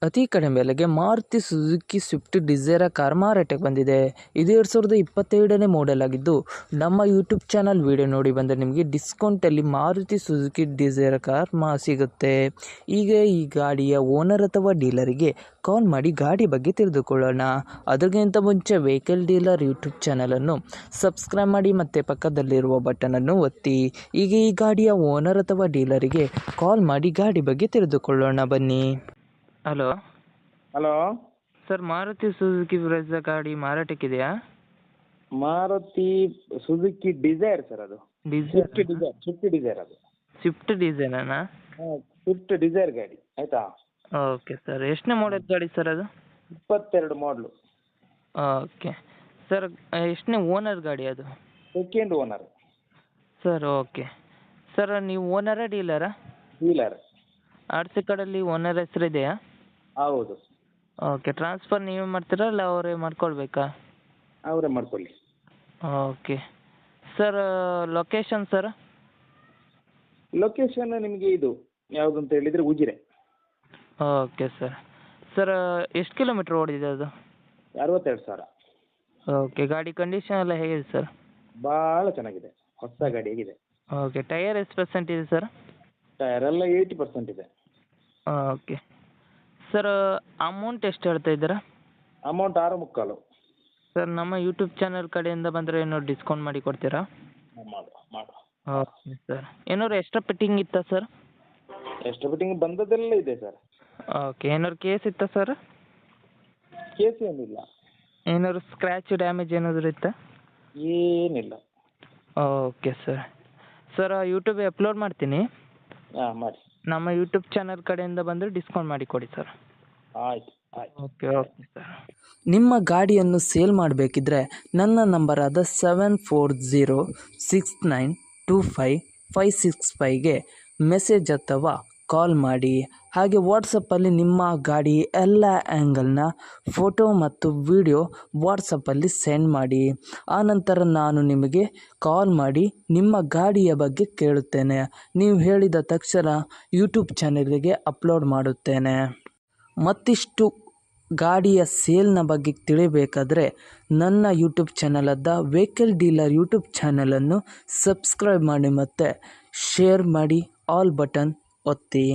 ಅತಿ ಕಡಿಮೆ ಬೆಲೆಗೆ Maruti Suzuki Swift Dzire car ಮಾರಾಟಕ್ಕೆ ಬಂದಿದೆ. ಇದು 2022ನೇ ಮಾಡೆಲ್ ಆಗಿದ್ದು, ನಮ್ಮ ಯೂಟ್ಯೂಬ್ ಚಾನಲ್ ವಿಡಿಯೋ ನೋಡಿ ಬಂದರೆ ನಿಮಗೆ ಡಿಸ್ಕೌಂಟಲ್ಲಿ ಮಾರುತಿ ಸುಜುಕಿ ಡಿಸೈರ್ ಕಾರ್ ಸಿಗುತ್ತೆ. ಈಗ ಈ ಗಾಡಿಯ ಓನರ್ ಅಥವಾ ಡೀಲರಿಗೆ ಕಾಲ್ ಮಾಡಿ ಗಾಡಿ ಬಗ್ಗೆ ತಿಳಿದುಕೊಳ್ಳೋಣ. ಅದಕ್ಕಿಂತ ಮುಂಚೆ ವೆಹಿಕಲ್ ಡೀಲರ್ ಯೂಟ್ಯೂಬ್ ಚಾನಲನ್ನು ಸಬ್ಸ್ಕ್ರೈಬ್ ಮಾಡಿ ಮತ್ತು ಪಕ್ಕದಲ್ಲಿರುವ ಬಟನನ್ನು ಒತ್ತಿ. ಈಗ ಈ ಗಾಡಿಯ ಓನರ್ ಅಥವಾ ಡೀಲರಿಗೆ ಕಾಲ್ ಮಾಡಿ ಗಾಡಿ ಬಗ್ಗೆ ತಿಳಿದುಕೊಳ್ಳೋಣ ಬನ್ನಿ. Hello hello sir, Maruti Suzuki Brezza ಗಾಡಿ ಮಾರಾಟಕ್ಕಿದೆಯಾ? ಮಾರುತಿ ಸುಜುಕಿ ಡಿಸೈರ್ ಸರ್, ಅದು ಸ್ವಿಫ್ಟ್ ಡಿಸೈರ್ ಅದು. ಸ್ವಿಫ್ಟ್ ಡಿಸೈನಾ? ಹಾಂ, ಸ್ವಿಫ್ಟ್ ಡಿಸೈರ್ ಗಾಡಿ ಆಯಿತಾ. ಓಕೆ ಸರ್, ಎಷ್ಟನೇ ಮಾಡೆಲ್ ಗಾಡಿ ಸರ್ ಅದು? 22 ಮಾಡಲು. ಓಕೆ ಸರ್, ಎಷ್ಟನೇ ಓನರ್ ಗಾಡಿ ಅದು? Second owner sir. Okay sir, ನೀವು ಓನರಾ ಡೀಲರಾ? ಡೀಲರ್. ಆರ್ ಸಿ ಕಾರ್ಡಲ್ಲಿ ಓನರ್ ಹೆಸರು ಇದೆಯಾ? ಹೌದು. ಓಕೆ, ಟ್ರಾನ್ಸ್ಫರ್ ನೀವೇ ಮಾಡ್ತೀರಾ ಅಲ್ಲ ಅವರೇ ಮಾಡ್ಕೊಳ್ಬೇಕಾ? ಅವರೇ ಮಾಡ್ಕೊಳ್ಳಿ. Okay sir, location sir? Location ನಿಮಗೆ ಇದು ಯಾವುದು ಅಂತ ಹೇಳಿದರೆ ಉಜಿರೆ. Okay sir. ಸರ್, ಎಷ್ಟು ಕಿಲೋಮೀಟ್ರ್ ಓಡಿದೆ ಅದು? 62,000. ಓಕೆ, ಗಾಡಿ ಕಂಡೀಷನ್ ಎಲ್ಲ ಹೇಗಿದೆ ಸರ್? ಭಾಳ ಚೆನ್ನಾಗಿದೆ, ಹೊಸ ಗಾಡಿ ಆಗಿದೆ. ಓಕೆ, ಟೈಯರ್ ಎಷ್ಟು ಪರ್ಸೆಂಟ್ ಇದೆ ಸರ್? ಟೈರ್ ಎಲ್ಲ 80% ಇದೆ. ಓಕೆ ಸರ್, ಅಮೌಂಟ್ ಎಷ್ಟು ಹೇಳ್ತಾ ಇದ್ದೀರಾ? ಅಮೌಂಟ್ 6.25. ಸರ್, ನಮ್ಮ ಯೂಟ್ಯೂಬ್ ಚಾನಲ್ ಕಡೆಯಿಂದ ಬಂದರೆ ಏನೋ ಡಿಸ್ಕೌಂಟ್ ಮಾಡಿ ಕೊಡ್ತೀರಾ? ಮಾಡುವ. Okay sir. ಏನಾದ್ರು ಎಕ್ಸ್ಟ್ರಾ ಫಿಟ್ಟಿಂಗ್ ಇತ್ತಾ ಸರ್? ಎಷ್ಟು ಫಿಟ್ಟಿಂಗ್ ಬಂದದೆಲ್ಲ ಇದೆ ಸರ್. ಓಕೆ, ಏನಾದ್ರು ಕೇಸ್ ಇತ್ತಾ ಸರ್? ಕೇಸ್ ಏನಿಲ್ಲ. ಏನಾದ್ರು ಸ್ಕ್ರ್ಯಾಚ್ ಡ್ಯಾಮೇಜ್ ಏನಾದರೂ ಇತ್ತಾ? ಏನಿಲ್ಲ. Okay sir. ಸರ್, ಯೂಟ್ಯೂಬಿಗೆ ಅಪ್ಲೋಡ್ ಮಾಡ್ತೀನಿ. ಹಾಂ, ಮಾಡಿ. ನಮ್ಮ ಯೂಟ್ಯೂಬ್ ಚಾನಲ್ ಕಡೆಯಿಂದ ಬಂದರೆ ಡಿಸ್ಕೌಂಟ್ ಮಾಡಿ ಕೊಡಿ ಸರ್. ಆಯ್ತು. Okay sir. ನಿಮ್ಮ ಗಾಡಿಯನ್ನು ಸೇಲ್ ಮಾಡಬೇಕಿದ್ರೆ ನನ್ನ ನಂಬರ್ ಆದ 7406925565ಗೆ ಮೆಸೇಜ್ ಅಥವಾ ಕಾಲ್ ಮಾಡಿ. ಹಾಗೆ ವಾಟ್ಸಪ್ಪಲ್ಲಿ ನಿಮ್ಮ ಗಾಡಿ ಎಲ್ಲ ಆ್ಯಂಗಲ್ನ ಫೋಟೋ ಮತ್ತು ವಿಡಿಯೋ ವಾಟ್ಸಪ್ಪಲ್ಲಿ ಸೆಂಡ್ ಮಾಡಿ. ಆನಂತರ ನಾನು ನಿಮಗೆ ಕಾಲ್ ಮಾಡಿ ನಿಮ್ಮ ಗಾಡಿಯ ಬಗ್ಗೆ ಕೇಳುತ್ತೇನೆ. ನೀವು ಹೇಳಿದ ತಕ್ಷಣ ಯೂಟ್ಯೂಬ್ ಚಾನಲ್ಗೆ ಅಪ್ಲೋಡ್ ಮಾಡುತ್ತೇನೆ. ಮತ್ತಿಷ್ಟು ಗಾಡಿಯ ಸೇಲ್ನ ಬಗ್ಗೆ ತಿಳಿಬೇಕಾದರೆ ನನ್ನ ಯೂಟ್ಯೂಬ್ ಚಾನಲಾದ ವೆಹಿಕಲ್ ಡೀಲರ್ ಯೂಟ್ಯೂಬ್ ಚಾನಲನ್ನು ಸಬ್ಸ್ಕ್ರೈಬ್ ಮಾಡಿ ಮತ್ತು ಶೇರ್ ಮಾಡಿ, ಆಲ್ ಬಟನ್ ಒತ್ತಿ.